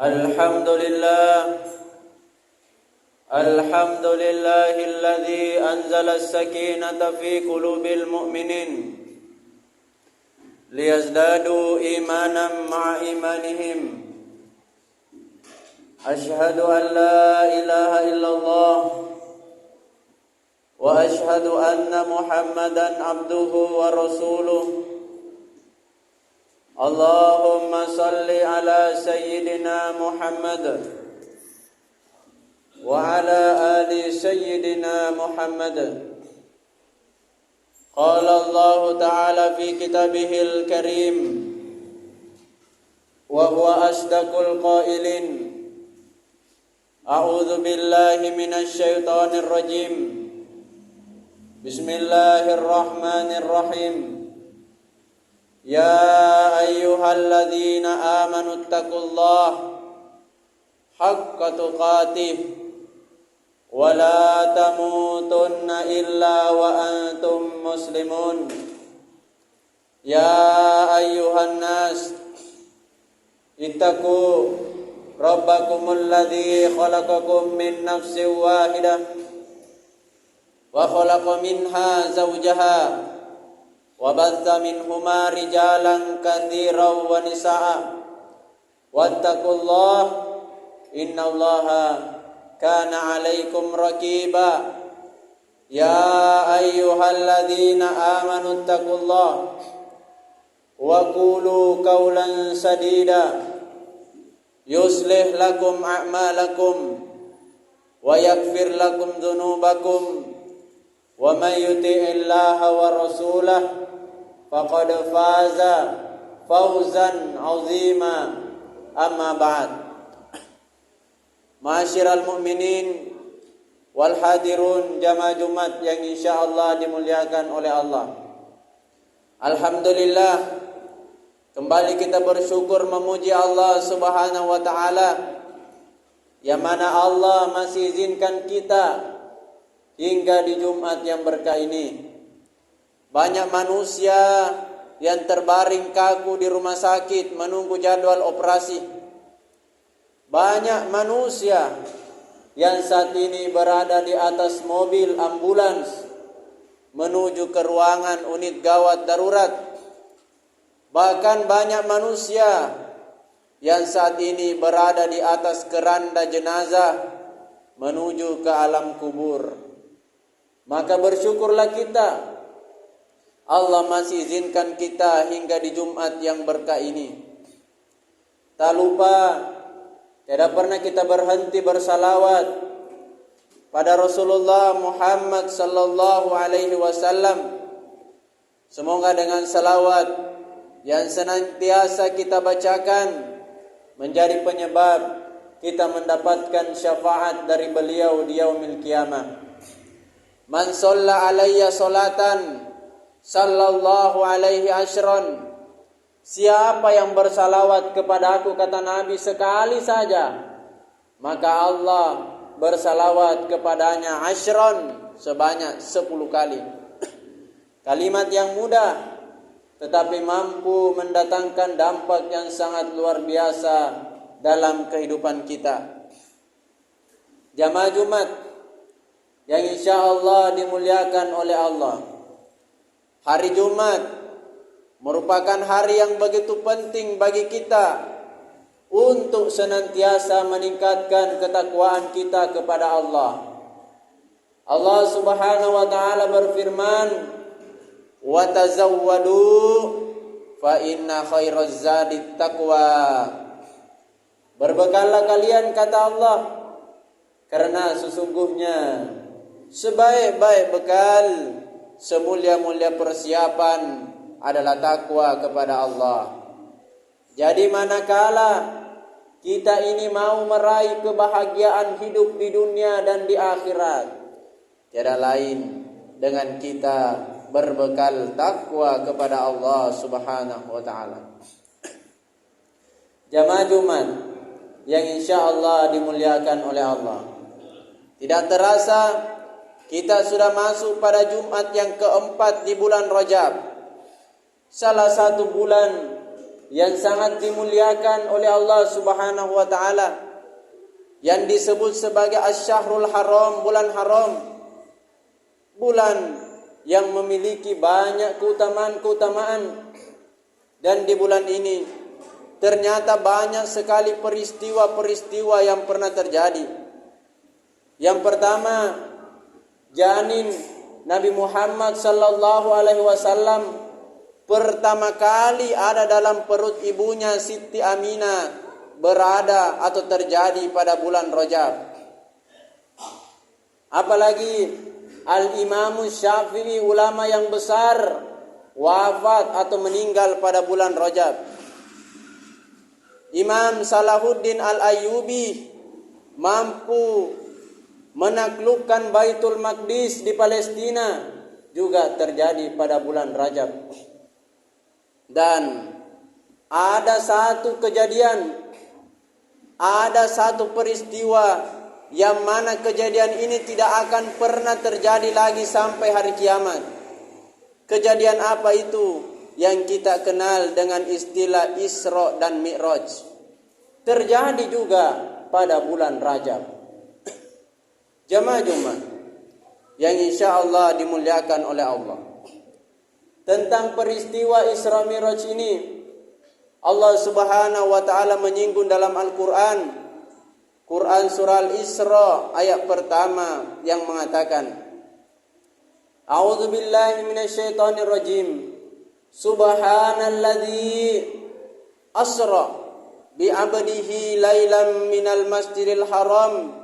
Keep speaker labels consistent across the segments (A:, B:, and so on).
A: الحمد لله الذي أنزل السكينة في قلوب المؤمنين ليزدادوا إيمانا مع إيمانهم. أشهد أن لا إله إلا الله وأشهد أن محمدا عبده ورسوله. اللهم صل على سيدنا محمد وعلى آل سيدنا محمد. قال الله تعالى في كتابه الكريم وهو أصدق القائلين: أعوذ بالله من الشيطان الرجيم. بسم الله الرحمن الرحيم. يا أيها الذين آمنوا اتقوا الله حق تقاته ولا تموتن إلا وأنتم مسلمون. يا أيها الناس اتقوا ربكم الذي خلقكم من نفس واحدة وخلق منها زوجها وبث منهما رجالا كثيرا ونساء واتقوا الله إن الله كان عليكم رقيبا. يا أيها الذين آمنوا اتقوا الله وقولوا قولا سديدا يصلح لكم أعمالكم ويغفر لكم ذنوبكم ومن يطع الله ورسوله فقد فاز فوزا عظيما. أما بعد. Ma'asyiral mu'minin wal hadirun, jamaah Jumat yang insyaallah dimuliakan oleh Allah. Alhamdulillah, kembali kita bersyukur memuji Allah Subhanahu wa taala, yang mana Allah masih izinkan kita hingga di Jumat yang berkah ini. Banyak manusia yang terbaring kaku di rumah sakit menunggu jadwal operasi. Banyak manusia yang saat ini berada di atas mobil ambulans menuju ke ruangan unit gawat darurat. Bahkan banyak manusia yang saat ini berada di atas keranda jenazah menuju ke alam kubur. Maka bersyukurlah kita, Allah masih izinkan kita hingga di Jumat yang berkah ini. Tak lupa, tidak pernah kita berhenti bersalawat pada Rasulullah Muhammad sallallahu alaihi wasallam. Semoga dengan salawat yang senantiasa kita bacakan menjadi penyebab kita mendapatkan syafaat dari beliau di yaumil qiyamah. Man shalla alayya salatan sallallahu alaihi asyran. Siapa yang bersalawat kepada aku, kata Nabi, sekali saja, maka Allah bersalawat kepadanya asyran, sebanyak 10 kali. Kalimat yang mudah tetapi mampu mendatangkan dampak yang sangat luar biasa dalam kehidupan kita. Jamaah Jumat yang insyaallah dimuliakan oleh Allah, hari Jumat merupakan hari yang begitu penting bagi kita untuk senantiasa meningkatkan ketakwaan kita kepada Allah. Allah Subhanahu wa taala berfirman, "Wa tazawwadu fa inna khairaz zadit taqwa." Berbekallah kalian, kata Allah, karena sesungguhnya sebaik-baik bekal, semulia-mulia persiapan adalah takwa kepada Allah. Jadi manakala kita ini mau meraih kebahagiaan hidup di dunia dan di akhirat, tiada lain dengan kita berbekal takwa kepada Allah Subhanahu wa taala. Jamaah Jumat yang insyaallah dimuliakan oleh Allah, tidak terasa kita sudah masuk pada Jumat yang keempat di bulan Rajab, salah satu bulan yang sangat dimuliakan oleh Allah Subhanahu wa taala, yang disebut sebagai Asy-Syahrul Haram, bulan haram. Bulan yang memiliki banyak keutamaan-keutamaan. Dan di bulan ini ternyata banyak sekali peristiwa-peristiwa yang pernah terjadi. Yang pertama, janin Nabi Muhammad sallallahu alaihi wasallam pertama kali ada dalam perut ibunya Siti Aminah berada atau terjadi pada bulan Rajab. Apalagi Al-Imam Syafi'i, ulama yang besar, wafat atau meninggal pada bulan Rajab. Imam Salahuddin Al-Ayyubi mampu menaklukkan Baitul Maqdis di Palestina, juga terjadi pada bulan Rajab. Dan ada satu kejadian, ada satu peristiwa yang mana kejadian ini tidak akan pernah terjadi lagi sampai hari kiamat. Kejadian apa itu? Yang kita kenal dengan istilah Isra dan Mi'raj. Terjadi juga pada bulan Rajab. Jamaah Jumat yang insya Allah dimuliakan oleh Allah. Tentang peristiwa Isra Mi'raj ini, Allah Subhanahu wa taala menyinggung dalam Al-Qur'an. Quran surah Al-Isra ayat pertama yang mengatakan, A'udzu billahi minasyaitonir rajim. Subhanalladzi asra bi 'abdihi lailan minal masjidil haram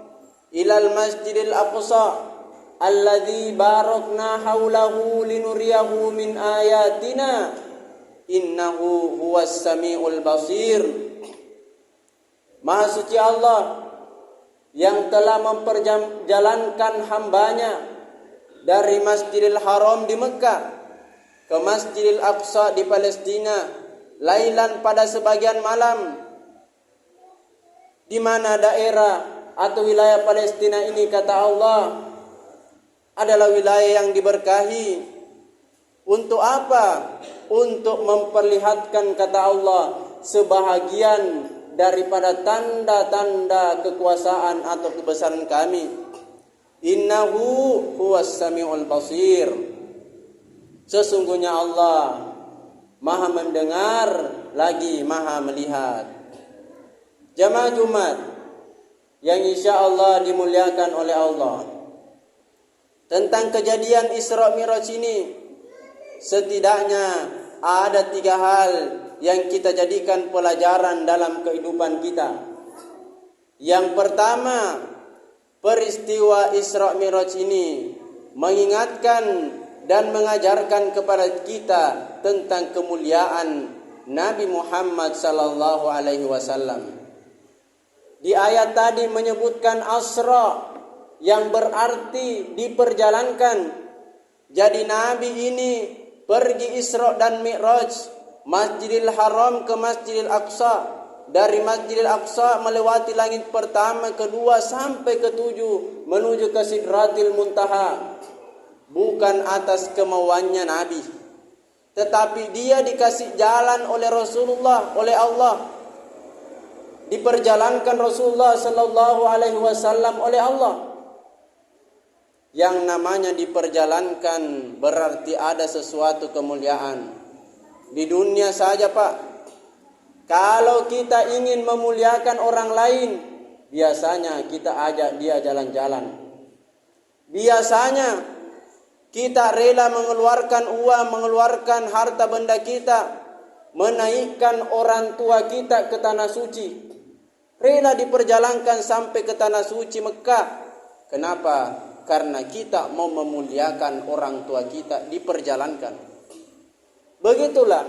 A: ilal masjidil aqsa alladzi barakna haulahu linuriyahu min ayatina innahu huwas samiul basir. Maha suci Allah yang telah memperjalankan hambanya dari Masjidil Haram di Mekah ke Masjidil Aqsa di Palestina, lailan pada sebagian malam. Di mana daerah atau wilayah Palestina ini, kata Allah, adalah wilayah yang diberkahi. Untuk apa? Untuk memperlihatkan, kata Allah, sebahagian daripada tanda-tanda kekuasaan atau kebesaran kami. Innahu huwas samiul basir. Sesungguhnya Allah Maha mendengar lagi Maha melihat. Jamaah Jumat yang insya Allah dimuliakan oleh Allah. Tentang kejadian Isra Mi'raj ini, setidaknya ada 3 hal yang kita jadikan pelajaran dalam kehidupan kita. Yang pertama, peristiwa Isra Mi'raj ini mengingatkan dan mengajarkan kepada kita tentang kemuliaan Nabi Muhammad sallallahu alaihi wasallam. Di ayat tadi menyebutkan asra yang berarti diperjalankan. Jadi Nabi ini pergi Isra dan Mi'raj, Masjidil Haram ke Masjidil Aqsa. Dari Masjidil Aqsa melewati langit pertama, kedua sampai ketujuh menuju ke Sidratil Muntaha. Bukan atas kemauannya Nabi, tetapi dia dikasih jalan oleh Rasulullah, oleh Allah. Diperjalankan Rasulullah sallallahu alaihi wasallam oleh Allah. Yang namanya diperjalankan berarti ada sesuatu kemuliaan. Di dunia saja, Pak. Kalau kita ingin memuliakan orang lain, biasanya kita ajak dia jalan-jalan. Biasanya kita rela mengeluarkan uang, mengeluarkan harta benda kita, menaikkan orang tua kita ke tanah suci. Rela diperjalankan sampai ke tanah suci Mekah. Kenapa? Karena kita mau memuliakan orang tua kita, diperjalankan. Begitulah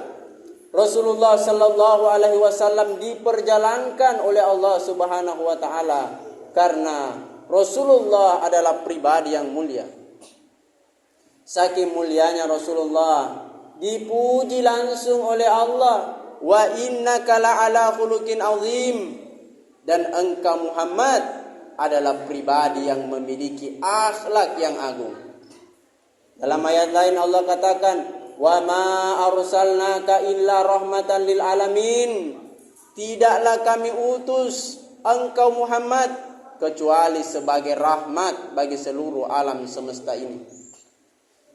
A: Rasulullah sallallahu alaihi wasallam diperjalankan oleh Allah Subhanahu wa taala karena Rasulullah adalah pribadi yang mulia. Saking mulianya Rasulullah dipuji langsung oleh Allah, wa innaka la'ala khuluqin azim, dan engkau Muhammad adalah pribadi yang memiliki akhlak yang agung. Dalam ayat lain Allah katakan, Wa ma arsalnaka illa rahmatan lil alamin. Tidaklah kami utus engkau Muhammad kecuali sebagai rahmat bagi seluruh alam semesta ini.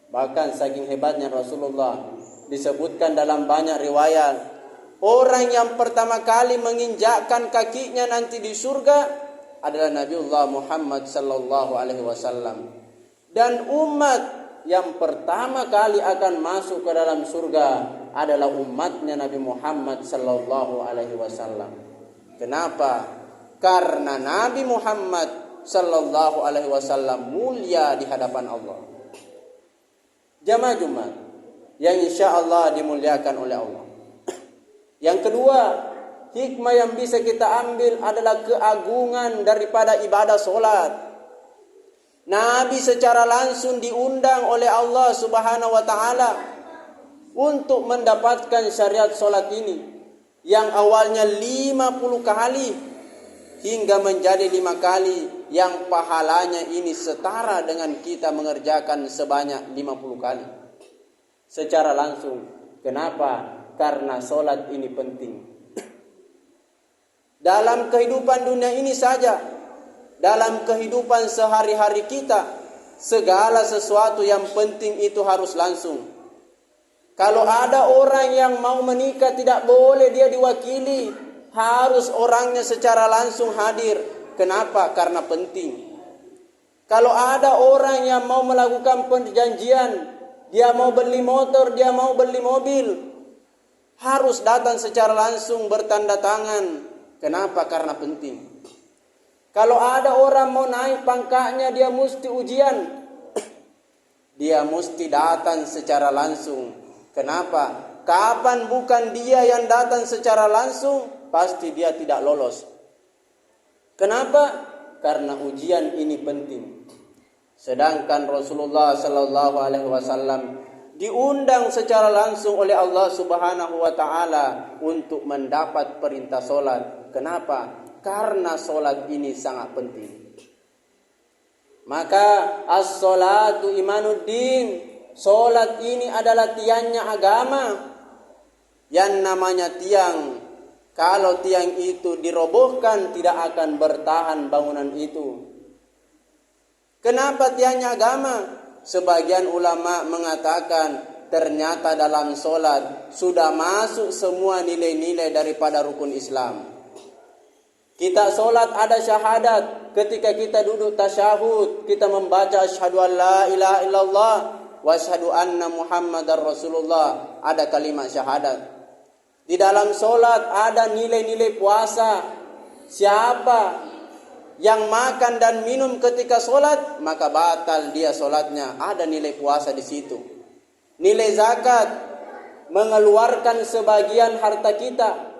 A: Bahkan saking hebatnya Rasulullah, disebutkan dalam banyak riwayat, orang yang pertama kali menginjakkan kakinya nanti di surga adalah Nabiullah Muhammad sallallahu alaihi wasallam. Dan umat yang pertama kali akan masuk ke dalam surga adalah umatnya Nabi Muhammad sallallahu alaihi wasallam. Kenapa? Karena Nabi Muhammad sallallahu alaihi wasallam mulia di hadapan Allah. Jamaah Jumat yang insyaallah dimuliakan oleh Allah. Yang kedua, hikmah yang bisa kita ambil adalah keagungan daripada ibadah solat. Nabi secara langsung diundang oleh Allah Subhanahu wa taala untuk mendapatkan syariat solat ini yang awalnya 50 kali hingga menjadi 5 kali, yang pahalanya ini setara dengan kita mengerjakan sebanyak 50 kali secara langsung. Kenapa? Karena solat ini penting. Dalam kehidupan dunia ini saja, dalam kehidupan sehari-hari kita, segala sesuatu yang penting itu harus langsung. Kalau ada orang yang mau menikah, tidak boleh dia diwakili, harus orangnya secara langsung hadir. Kenapa? Karena penting. Kalau ada orang yang mau melakukan perjanjian, dia mau beli motor, dia mau beli mobil, harus datang secara langsung bertanda tangan. Kenapa? Karena penting. Kalau ada orang mau naik pangkatnya, dia mesti ujian, dia mesti datang secara langsung. Kenapa? Kapan bukan dia yang datang secara langsung, pasti dia tidak lolos. Kenapa? Karena ujian ini penting. Sedangkan Rasulullah sallallahu alaihi wasallam diundang secara langsung oleh Allah Subhanahu wa taala untuk mendapat perintah solat. Kenapa? Karena solat ini sangat penting. Maka as-salatu imanuddin, solat ini adalah tiangnya agama. Yang namanya tiang, kalau tiang itu dirobohkan tidak akan bertahan bangunan itu. Kenapa tiangnya agama? Sebagian ulama mengatakan ternyata dalam solat sudah masuk semua nilai-nilai daripada rukun Islam. Kita solat ada syahadat. Ketika kita duduk tasyahud, kita membaca asyhadu an la ilaha illallah wa asyhadu anna muhammadar rasulullah. Ada kalimat syahadat. Di dalam solat ada nilai-nilai puasa. Siapa yang makan dan minum ketika solat, maka batal dia solatnya. Ada nilai puasa di situ. Nilai zakat, mengeluarkan sebagian harta kita.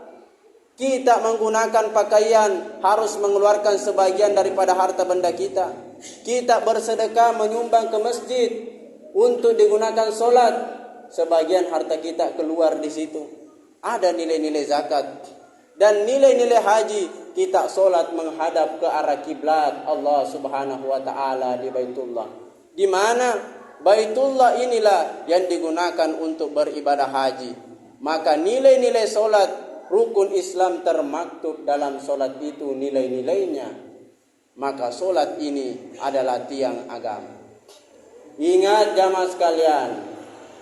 A: Kita menggunakan pakaian, harus mengeluarkan sebagian daripada harta benda kita. Kita bersedekah menyumbang ke masjid untuk digunakan solat, sebagian harta kita keluar di situ. Ada nilai-nilai zakat. Dan nilai-nilai haji, kita solat menghadap ke arah kiblat Allah Subhanahu wa taala di Baitullah. Di mana Baitullah inilah yang digunakan untuk beribadah haji. Maka nilai-nilai solat, rukun Islam termaktub dalam solat itu nilai-nilainya. Maka solat ini adalah tiang agama. Ingat jamaah sekalian,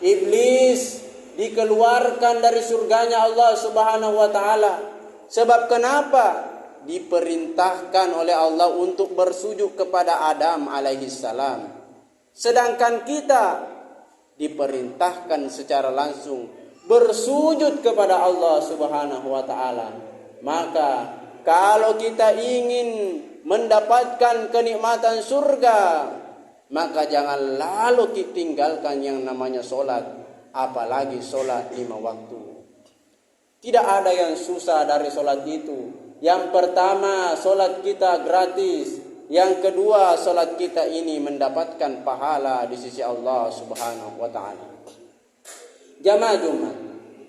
A: iblis dikeluarkan dari surganya Allah Subhanahu wa taala. Sebab kenapa? Diperintahkan oleh Allah untuk bersujud kepada Adam alaihissalam. Sedangkan kita diperintahkan secara langsung bersujud kepada Allah Subhanahu wa taala. Maka kalau kita ingin mendapatkan kenikmatan surga, maka jangan lalu kita tinggalkan yang namanya solat, apalagi solat 5 waktu. Tidak ada yang susah dari solat itu. Yang pertama, solat kita gratis. Yang kedua, solat kita ini mendapatkan pahala di sisi Allah Subhanahu wa taala. Jamaah Jumat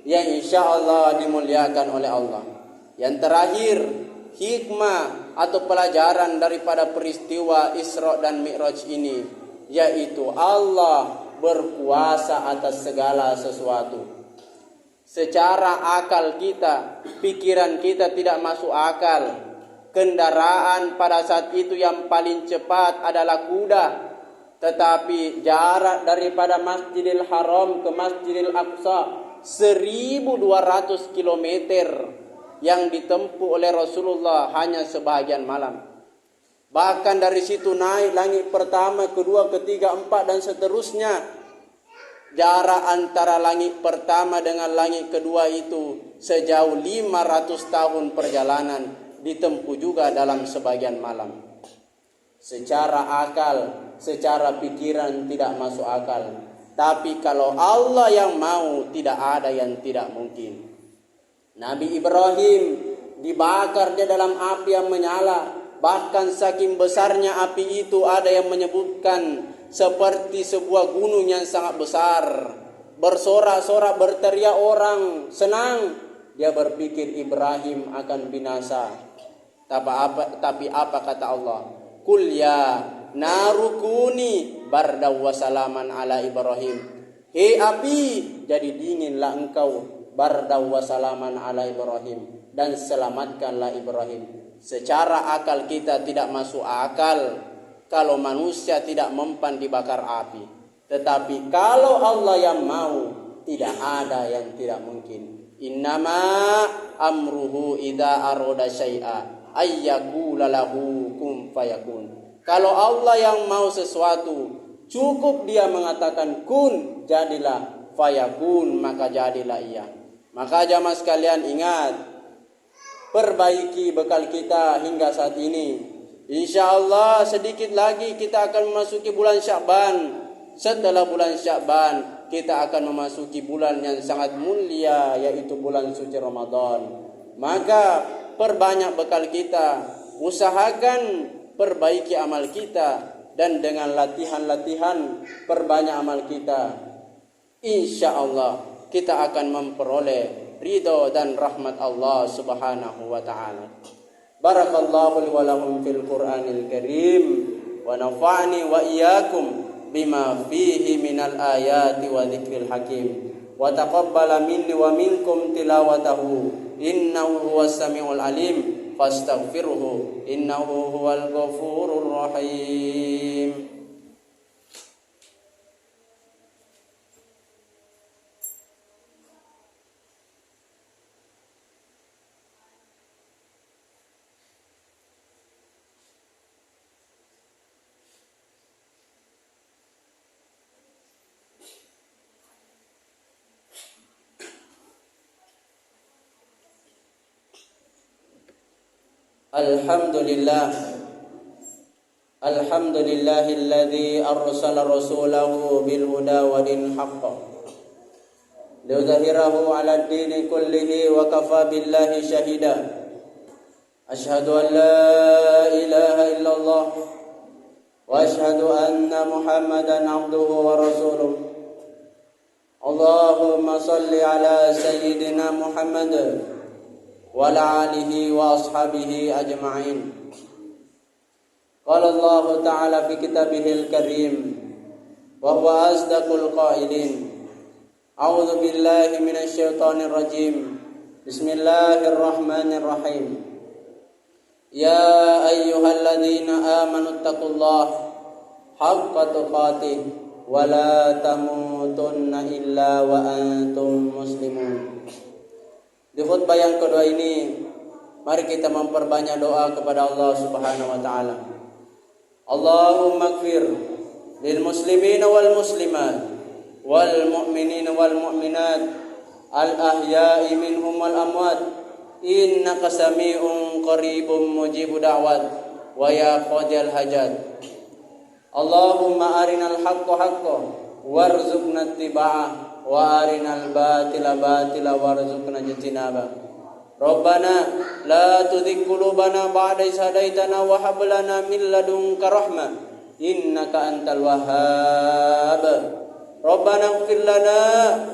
A: yang insyaallah dimuliakan oleh Allah. Yang terakhir, hikmah atau pelajaran daripada peristiwa Isra dan Mi'raj ini, yaitu Allah berkuasa atas segala sesuatu. Secara akal kita, pikiran kita tidak masuk akal. Kendaraan pada saat itu yang paling cepat adalah kuda. Tetapi jarak daripada Masjidil Haram ke Masjidil Aqsa 1200 km yang ditempuh oleh Rasulullah hanya sebahagian malam. Bahkan dari situ naik langit pertama, kedua, ketiga, empat dan seterusnya. Jarak antara langit pertama dengan langit kedua itu sejauh 500 tahun perjalanan, ditempuh juga dalam sebagian malam. Secara akal, secara pikiran tidak masuk akal. Tapi kalau Allah yang mau, tidak ada yang tidak mungkin. Nabi Ibrahim dibakar di dalam api yang menyala. Bahkan saking besarnya api itu ada yang menyebutkan seperti sebuah gunung yang sangat besar. Bersorak-sorak, berteriak orang, senang. Dia berpikir Ibrahim akan binasa. Tapi apa kata Allah? Qul ya narukuni bardaw wa salaman ala Ibrahim. Hei api, jadi dinginlah engkau, bardaw wa salaman ala Ibrahim, dan selamatkanlah Ibrahim. Secara akal kita tidak masuk akal kalau manusia tidak mempan dibakar api. Tetapi kalau Allah yang mau, tidak ada yang tidak mungkin. Innama amruhu idza arada syai'a ayyaqula lahu kun fayakun. Kalau Allah yang mau sesuatu, cukup dia mengatakan kun, jadilah, fayakun, maka jadilah ia. Maka jamaah sekalian ingat, perbaiki bekal kita hingga saat ini. InsyaAllah sedikit lagi kita akan memasuki bulan Sya'ban. Setelah bulan Sya'ban, kita akan memasuki bulan yang sangat mulia, yaitu bulan suci Ramadan. Maka perbanyak bekal kita, usahakan perbaiki amal kita, dan dengan latihan-latihan perbanyak amal kita, InsyaAllah kita akan memperoleh ridho dan rahmat Allah subhanahu wa ta'ala. Barakallahu li wa lakum fil Qur'anil Karim wa nafa'ani wa iyyakum bima fihi minal ayati wa dzikril hakim wa taqabbala minni wa minkum tilawatahu innahu huwas samiul alim fastaghfiruhu innahu huwal ghafurur rahim. Alhamdulillahilladzi arsala rasulahu bil huda wa dinil haqq liyudhhirahu 'alad dini kullihi wa kafa billahi shahida. Asyhadu an la ilaha illallah wa asyhadu anna Muhammadan 'abduhu wa rasuluh. Allahumma shalli ala sayyidina Muhammad wa ala alihi wa ashabihi ajma'in. Qala Allah ta'ala fi kitabihil karim wa huwa asdaqul qailin. A'udzu billahi minasy syaithanir rajim. Bismillahirrahmanirrahim. Ya ayyuhalladzina amanu taqullaha haqqa tuqatih wa la tamutunna illa wa antum muslimun. Di khutbah yang kedua ini, mari kita memperbanyak doa kepada Allah subhanahu wa ta'ala. Allahumma ighfir lil muslimina wal muslimat wal mu'minina wal mu'minat al ahya'i minhum wal amwat innaka sami'un qaribun mujibu da'wat wa ya qadiyal hajat. Allahumma arinal haqqa haqqan warzuqna ittiba'ah wa arinal batila batila warzuqna ijtinaba. Rabbana la tuzigh qulubana ba'da idh hadaitana wa hab lana min ladunka rahmah innaka antal wahhab. Rabbana ighfir lana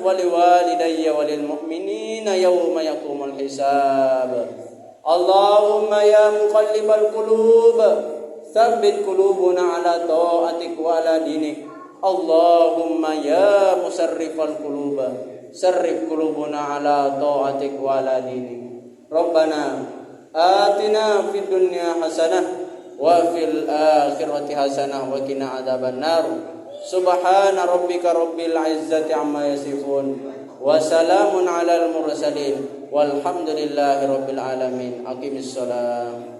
A: wa liwalidayya wa lil mu'minina yawma yaqumul hisab. Allahumma ya muqallibal qulub tsabbit qulubana ala ta'atik wa ala dinik Allahumma ya musarrifal quluba sarrif qulubuna ala ta'atik wa ala dinik. Rabbana atina fid dunya hasanah wa fil akhirati hasanah wa qina adzabannar. Subhana rabbika rabbil izzati amma yasifun wa salamun alal mursalin walhamdulillahi rabbil alamin. Aqimissalam.